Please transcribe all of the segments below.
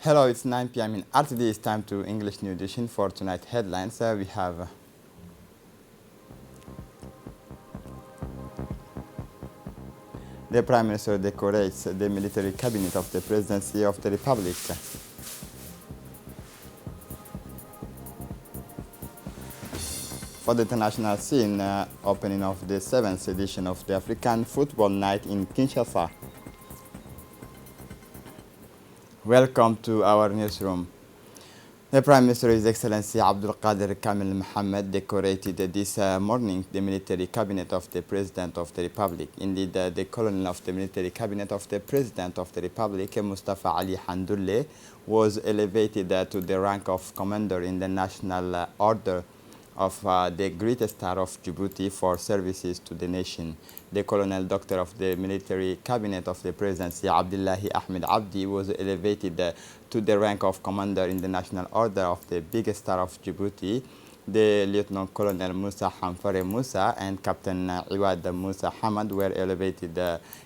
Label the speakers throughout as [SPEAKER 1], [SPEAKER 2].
[SPEAKER 1] Hello, it's 9 p.m. in RTD. It's time to English New Edition for tonight headlines. We have the Prime Minister decorates the military cabinet of the Presidency of the Republic. For the international scene, opening of the 7th edition of the African Football Night in Kinshasa. Welcome to our newsroom. The Prime Minister, His Excellency Abdul Qadir Kamil Mohammed, decorated this morning the military cabinet of the President of the Republic. Indeed, the colonel of the military cabinet of the President of the Republic, Mustafa Ali Hamdoulle, was elevated to the rank of Commander in the National Order of the Great Star of Djibouti for services to the nation. The Colonel Doctor of the Military Cabinet of the Presidency, Abdullahi Ahmed Abdi, was elevated to the rank of Commander in the National Order of the Big Star of Djibouti. The Lieutenant Colonel Musa Hamfare Musa and Captain Iwad Musa Hamad were elevated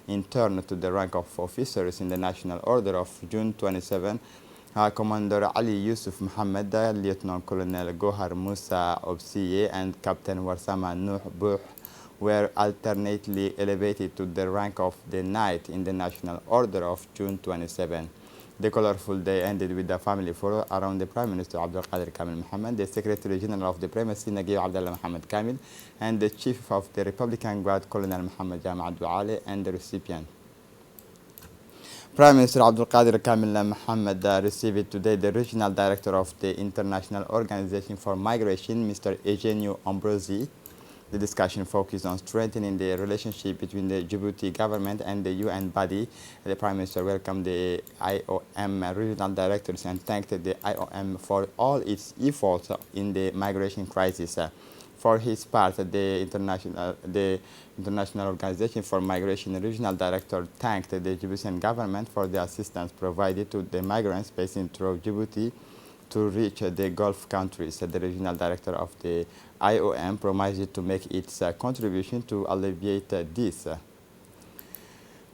[SPEAKER 1] in turn to the rank of officers in the National Order of June 27. Commander Ali Yusuf Mohammed, Lieutenant Colonel Gohar Musa Obsiye, and Captain Warsama Nuh Buh were alternately elevated to the rank of the Knight in the National Order of June 27. The colorful day ended with the family photo around the Prime Minister Abdul Qadir Kamil Mohammed, the Secretary General of the Primacy Naguib Abdullah Mohammed Kamil, and the Chief of the Republican Guard Colonel Mohammed Jama Douale, and the recipient. Prime Minister Abdul Qadir Kamil Mohammed received today the Regional Director of the International Organization for Migration, Mr. Eugenio Ambrosi. The discussion focused on strengthening the relationship between the Djibouti government and the UN body. The Prime Minister welcomed the IOM regional directors and thanked the IOM for all its efforts in the migration crisis. For his part, the International Organization for Migration Regional Director thanked the Djiboutian government for the assistance provided to the migrants passing through Djibouti to reach the Gulf countries. The Regional Director of the IOM promised to make its contribution to alleviate this.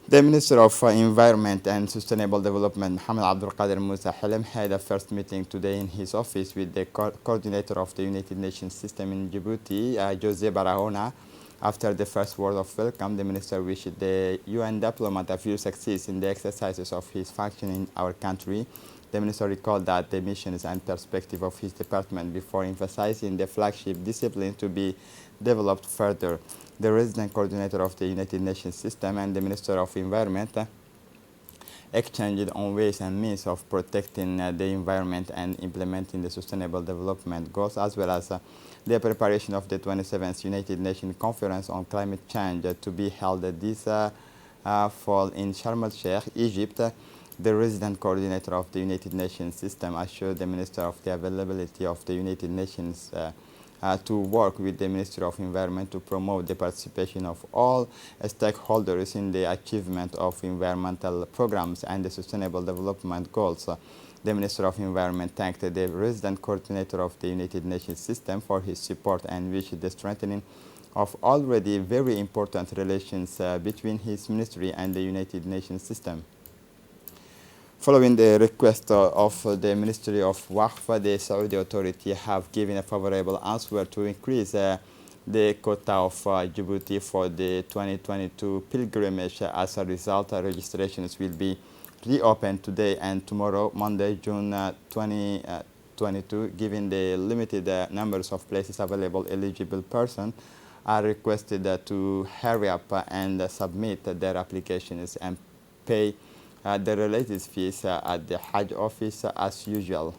[SPEAKER 1] The Minister of Environment and Sustainable Development, Mohamed Abdul Qadir Musa Hilem, had a first meeting today in his office with the coordinator of the United Nations system in Djibouti, Jose Barahona. After the first word of welcome, the minister wished the UN diplomat a few success in the exercises of his function in our country. The minister recalled that the missions and perspective of his department before emphasizing the flagship discipline to be developed further. The resident coordinator of the United Nations system and the Minister of Environment exchanged on ways and means of protecting the environment and implementing the Sustainable Development Goals, as well as the preparation of the 27th United Nations Conference on Climate Change to be held this fall in Sharm el-Sheikh, Egypt. The resident coordinator of the United Nations system assured the Minister of the availability of the United Nations to work with the Ministry of Environment to promote the participation of all stakeholders in the achievement of environmental programs and the Sustainable Development Goals. The Minister of Environment thanked the resident coordinator of the United Nations system for his support and wished the strengthening of already very important relations between his ministry and the United Nations system. Following the request of the Ministry of Waqf, the Saudi authority have given a favorable answer to increase the quota of Djibouti for the 2022 pilgrimage. As a result, registrations will be reopened today and tomorrow, Monday, June 2022. Given the limited numbers of places available, eligible persons are requested to hurry up and submit their applications and pay the related fees at the Hajj office as usual.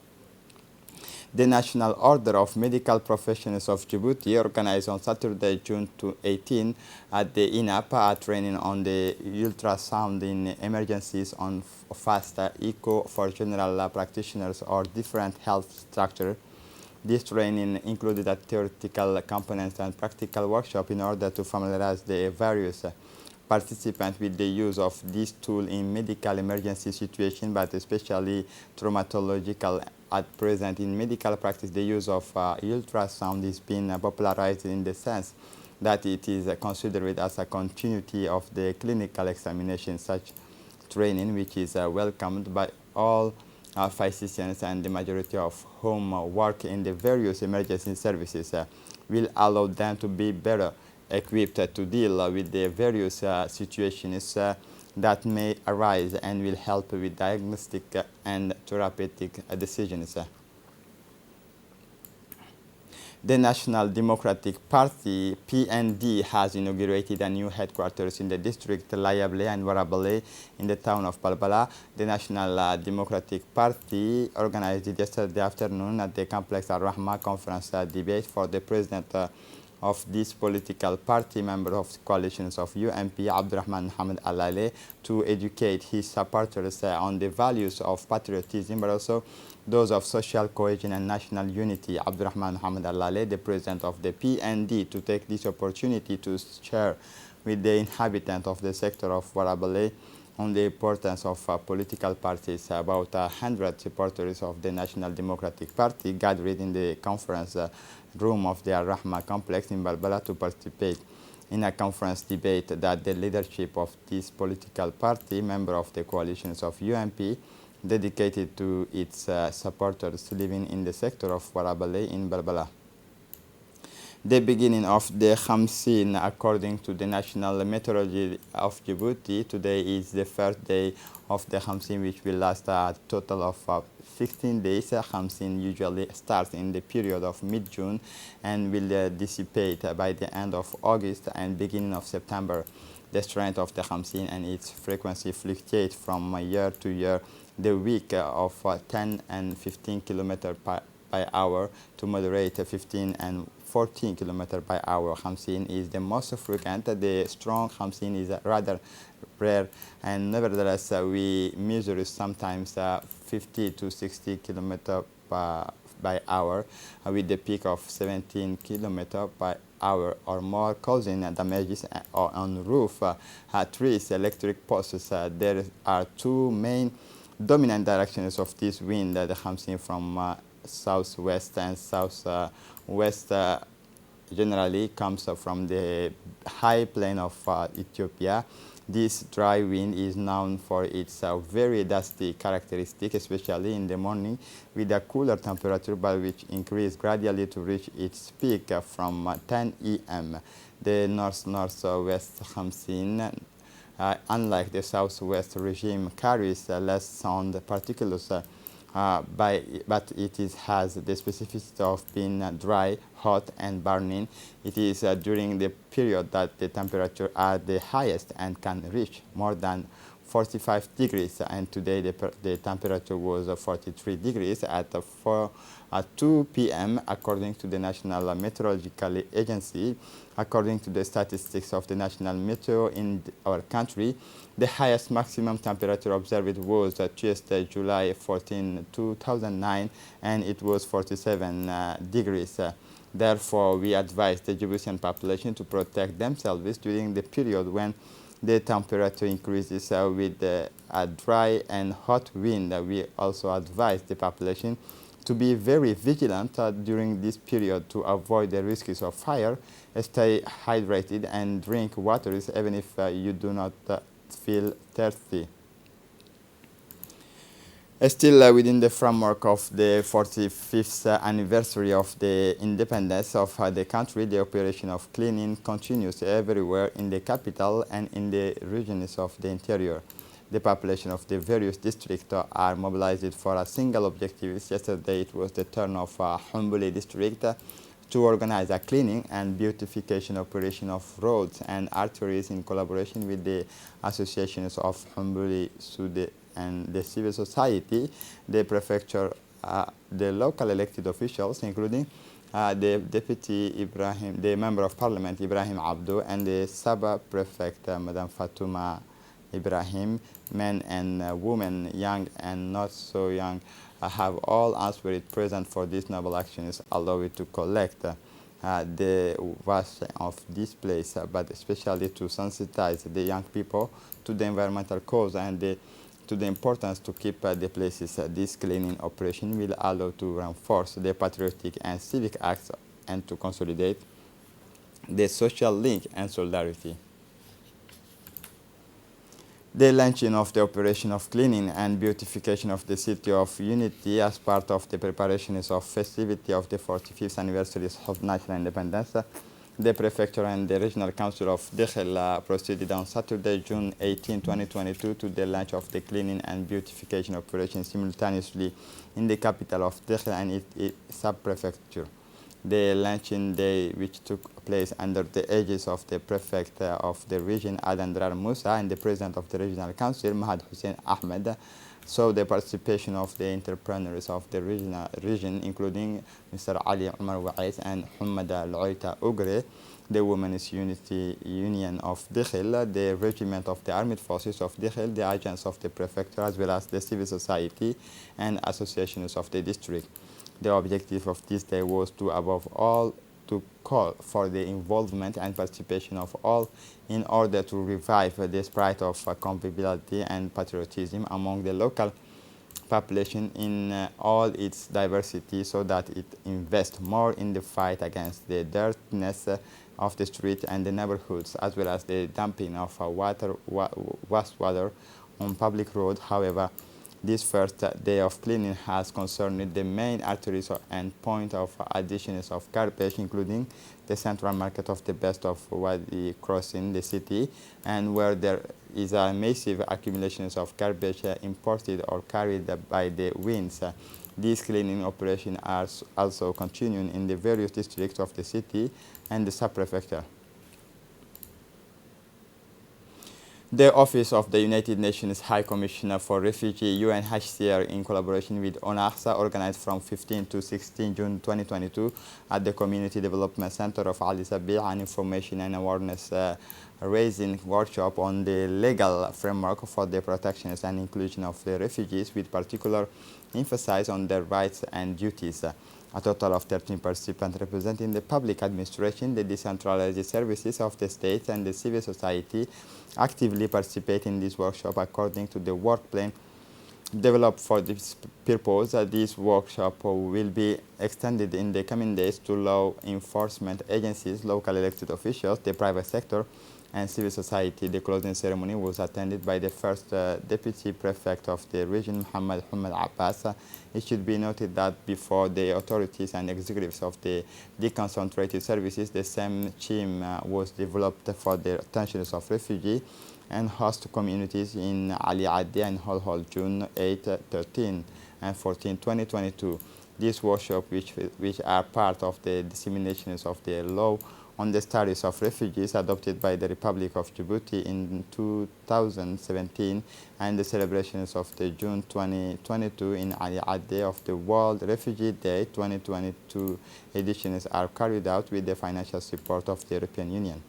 [SPEAKER 1] The National Order of Medical Professionals of Djibouti organized on Saturday, June 18, at the INAP a training on the ultrasound in emergencies on fast echo for general practitioners or different health structure. This training included a theoretical component and practical workshop in order to familiarize the various participants with the use of this tool in medical emergency situations, but especially traumatological. At present, in medical practice, the use of ultrasound is being popularized in the sense that it is considered as a continuity of the clinical examination. Such training, which is welcomed by all physicians and the majority of whom work in the various emergency services will allow them to be better equipped to deal with the various situations that may arise and will help with diagnostic and therapeutic decisions. The National Democratic Party, PND, has inaugurated a new headquarters in the district Layable and Warabale in the town of Balbala. The National Democratic Party organized it yesterday afternoon at the Complex Al-Rahma conference debate for the president of this political party, member of coalitions of UMP, Abdurrahman Mohamed Al-Ale, to educate his supporters on the values of patriotism, but also those of social cohesion and national unity. Abdurrahman Mohamed Al-Ale, the president of the PND, to take this opportunity to share with the inhabitants of the sector of Warabale on the importance of political parties. About 100 supporters of the National Democratic Party gathered in the conference room of the Al-Rahma complex in Balbala to participate in a conference debate that the leadership of this political party, member of the coalitions of UMP, dedicated to its supporters living in the sector of Warabale in Balbala. The beginning of the Khamsin, according to the National Meteorology of Djibouti, today is the first day of the Khamsin, which will last a total of 16 days. Khamsin usually starts in the period of mid-June and will dissipate by the end of August and beginning of September. The strength of the Khamsin and its frequency fluctuate from year to year. The week of 10 and 15 km by hour to moderate 15 and 14 km by hour Khamsin is the most frequent. The strong Khamsin is rather rare, and nevertheless we measure sometimes 50 to 60 km by hour with the peak of 17 km by hour or more, causing damages on roof, trees, electric posts. There are two main dominant directions of this wind that comes in from southwest and southwest. Generally comes from the high plain of Ethiopia. This dry wind is known for its very dusty characteristic, especially in the morning, with a cooler temperature, but which increase gradually to reach its peak from 10 a.m. The north-northwest Khamsin, unlike the southwest regime, carries less sound particles, but it has the specificity of being dry, hot, and burning. It is during the period that the temperature are the highest and can reach more than 45 degrees, and today the temperature was 43 degrees at 2 p.m. according to the National Meteorological Agency. According to the statistics of the National Meteo in our country, the highest maximum temperature observed was Tuesday, July 14, 2009, and it was 47 degrees. Therefore, we advise the Djiboutian population to protect themselves during the period when the temperature increases with a dry and hot wind. We also advise the population to be very vigilant during this period to avoid the risks of fire, stay hydrated, and drink water even if you do not feel thirsty. Still within the framework of the 45th anniversary of the independence of the country, the operation of cleaning continues everywhere in the capital and in the regions of the interior. The population of the various districts are mobilized for a single objective. Yesterday it was the turn of Humbuli district to organize a cleaning and beautification operation of roads and arteries in collaboration with the associations of Humbuli Sud and the civil society, the prefecture, the local elected officials, including the deputy Ibrahim, the member of parliament Ibrahim Abdo, and the Saba prefect Madam Fatuma Ibrahim. Men and women, young and not so young, have all answered present for this noble action is allowed to collect the waste of this place, but especially to sensitize the young people to the environmental cause and to the importance to keep the places. This cleaning operation will allow to reinforce the patriotic and civic acts and to consolidate the social link and solidarity. The launching of the operation of cleaning and beautification of the City of Unity as part of the preparations of festivity of the 45th anniversary of national independence. The Prefecture and the Regional Council of Dakhel proceeded on Saturday, June 18, 2022 to the launch of the cleaning and beautification operation simultaneously in the capital of Dakhel and its sub-prefecture. The launching day, which took place under the aegis of the prefect of the region, Adan Drar Musa, and the president of the regional council, Mahad Hussein Ahmed, saw the participation of the entrepreneurs of the region, including Mr. Ali Umar Wa'is and Humada Loita Ugre, the Women's Unity Union of Dakhel, the regiment of the Armed Forces of Dakhel, the agents of the prefecture, as well as the civil society and associations of the district. The objective of this day was to, above all, to call for the involvement and participation of all in order to revive the spirit of conviviality and patriotism among the local population in all its diversity, so that it invests more in the fight against the dirtiness of the street and the neighborhoods, as well as the dumping of wastewater on public roads. However, this first day of cleaning has concerned the main arteries and point of additions of garbage, including the central market of the best of Wadi crossing the city, and where there is a massive accumulations of garbage imported or carried by the winds. These cleaning operations are also continuing in the various districts of the city and the sub-prefecture. The Office of the United Nations High Commissioner for Refugees, UNHCR, in collaboration with ONAHSA, organized from 15 to 16 June 2022 at the Community Development Center of Ali Sabi an information and awareness raising workshop on the legal framework for the protection and inclusion of the refugees, with particular emphasis on their rights and duties. A total of 13 participants representing the public administration, the decentralized services of the state, and the civil society actively participate in this workshop according to the work plan developed for this purpose. This workshop will be extended in the coming days to law enforcement agencies, local elected officials, the private sector, and civil society. The closing ceremony was attended by the first deputy prefect of the region, Muhammad Abbas. It should be noted that before the authorities and executives of the deconcentrated services, the same team was developed for the attention of refugees and host communities in Ali Addi and Hol June 8, 13, and 14, 2022. These workshops, which are part of the disseminations of the law on the status of refugees adopted by the Republic of Djibouti in 2017, and the celebrations of the June 2022 in Ali Addi of the World Refugee Day 2022 editions are carried out with the financial support of the European Union.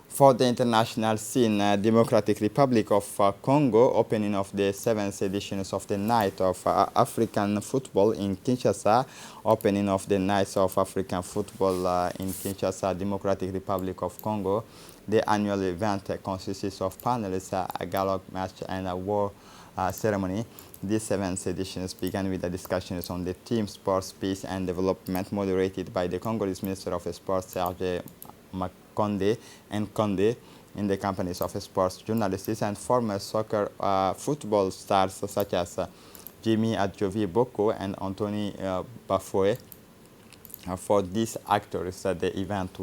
[SPEAKER 1] For the international scene, Democratic Republic of Congo, opening of the 7th editions of the Night of African Football in Kinshasa, opening of the Nights of African Football in Kinshasa, Democratic Republic of Congo. The annual event consists of panels, a gala match, and a war ceremony. This 7th edition began with the discussions on the theme Sports, Peace and Development, moderated by the Congolese Minister of Sports, Serge Conde and Conde, in the companies of sports journalists and former soccer football stars such as Jimmy Adjovi Boko and Anthony Bafoué. For these actors, the event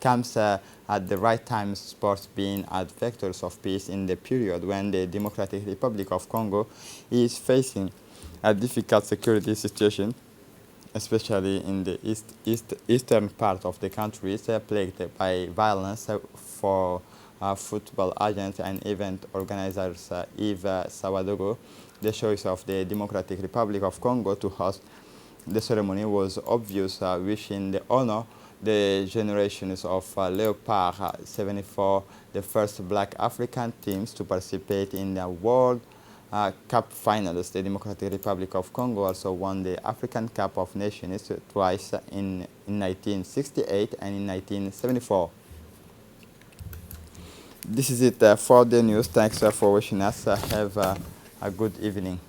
[SPEAKER 1] comes at the right time, sports being as vectors of peace in the period when the Democratic Republic of Congo is facing a difficult security situation, especially in the eastern part of the country, plagued by violence. For football agents and event organizers Yves Sawadogo, the choice of the Democratic Republic of Congo to host the ceremony was obvious, wishing the honor the generations of Leopard 74, the first black African teams to participate in the World Cup finals. The Democratic Republic of Congo also won the African Cup of Nations twice, in 1968 and in 1974. This is it for the news. Thanks for watching us. Have a good evening.